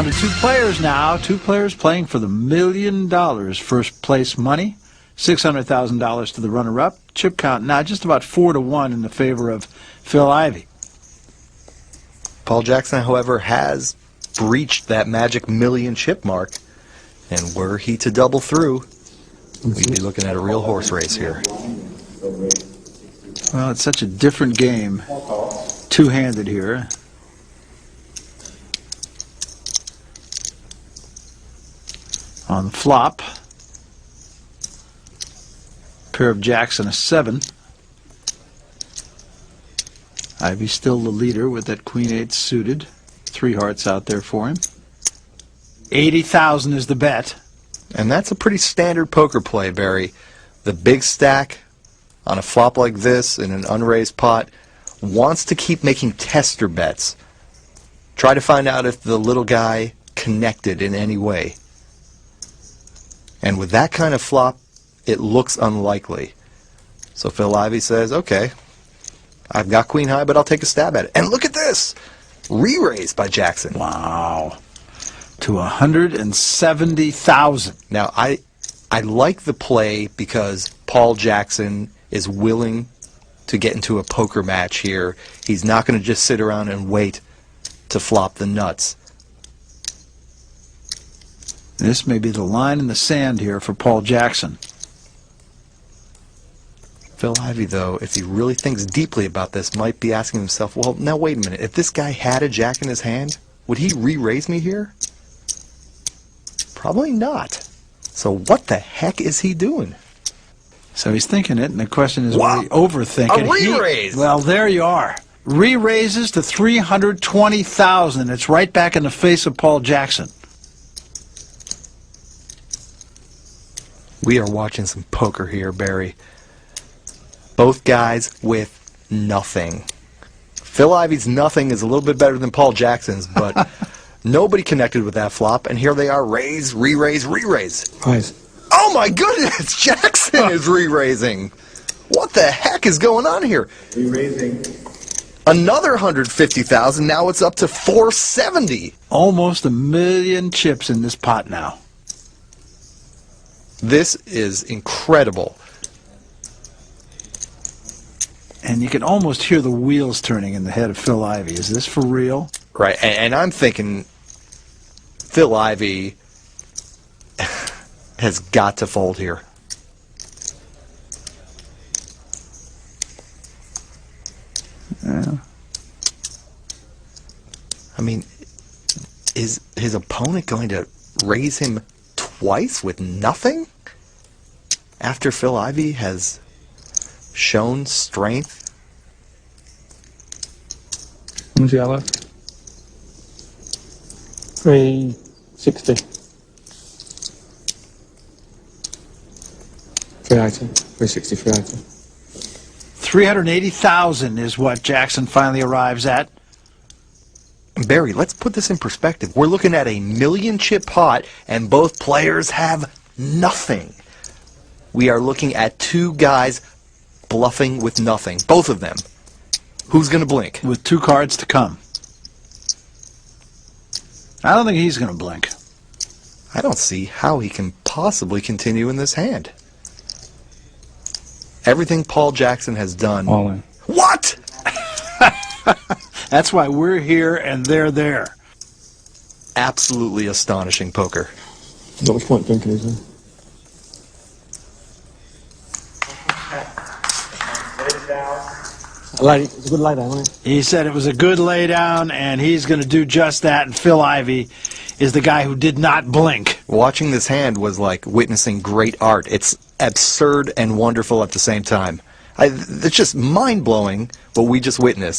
Down to two players now. Two players playing for the $1 million. First place money, $600,000 to the runner-up. Chip count now just about 4-1 in the favor of Phil Ivey. Paul Jackson, however, has breached that magic million chip mark. And were he to double through, we'd be looking at a real horse race here. Well, it's such a different game. Two-handed here. On the flop, pair of jacks and a 7. Ivey still the leader with that queen-8 suited. 3 hearts out there for him. 80,000 is the bet. And that's a pretty standard poker play, Barry. The big stack on a flop like this in an unraised pot wants to keep making tester bets. Try to find out if the little guy connected in any way. And with that kind of flop, it looks unlikely. So Phil Ivey says, okay, I've got queen high, but I'll take a stab at it. And look at this! Re-raised by Jackson. Wow. To 170,000. Now, I like the play because Paul Jackson is willing to get into a poker match here. He's not going to just sit around and wait to flop the nuts. This may be the line in the sand here for Paul Jackson. Phil Ivey, though, if he really thinks deeply about this, might be asking himself, well, now wait a minute. If this guy had a jack in his hand, would he re-raise me here? Probably not. So what the heck is he doing? So he's thinking it, and the question is, wow. will he overthink it? A re-raise! Well, there you are. Re-raises to 320,000. It's right back in the face of Paul Jackson. We are watching some poker here, Barry. Both guys with nothing. Phil Ivey's nothing is a little bit better than Paul Jackson's, but nobody connected with that flop, and here they are, raise, re-raise, re-raise. Raise. Oh my goodness, Jackson is re-raising. What the heck is going on here? Re-raising. Another 150,000, now it's up to 470. Almost 1 million chips in this pot now. This is incredible. And you can almost hear the wheels turning in the head of Phil Ivey. Is this for real? Right, and I'm thinking Phil Ivey has got to fold here. Yeah. I mean, is his opponent going to raise him twice with nothing? After Phil Ivey has shown strength? How much you got left? 360. 380. 360, 380. 380,000 is what Jackson finally arrives at. Barry, let's put this in perspective. We're looking at a 1 million chip pot, and both players have nothing. We are looking at two guys bluffing with nothing. Both of them. Who's going to blink? With 2 cards to come. I don't think he's going to blink. I don't see how he can possibly continue in this hand. Everything Paul Jackson has done. All in. What? That's why we're here and they're there. Absolutely astonishing poker. Not much point drinking, is there? It's a good lay down, isn't it? He said it was a good lay down, and he's going to do just that. And Phil Ivey is the guy who did not blink. Watching this hand was like witnessing great art. It's absurd and wonderful at the same time. It's just mind-blowing what we just witnessed.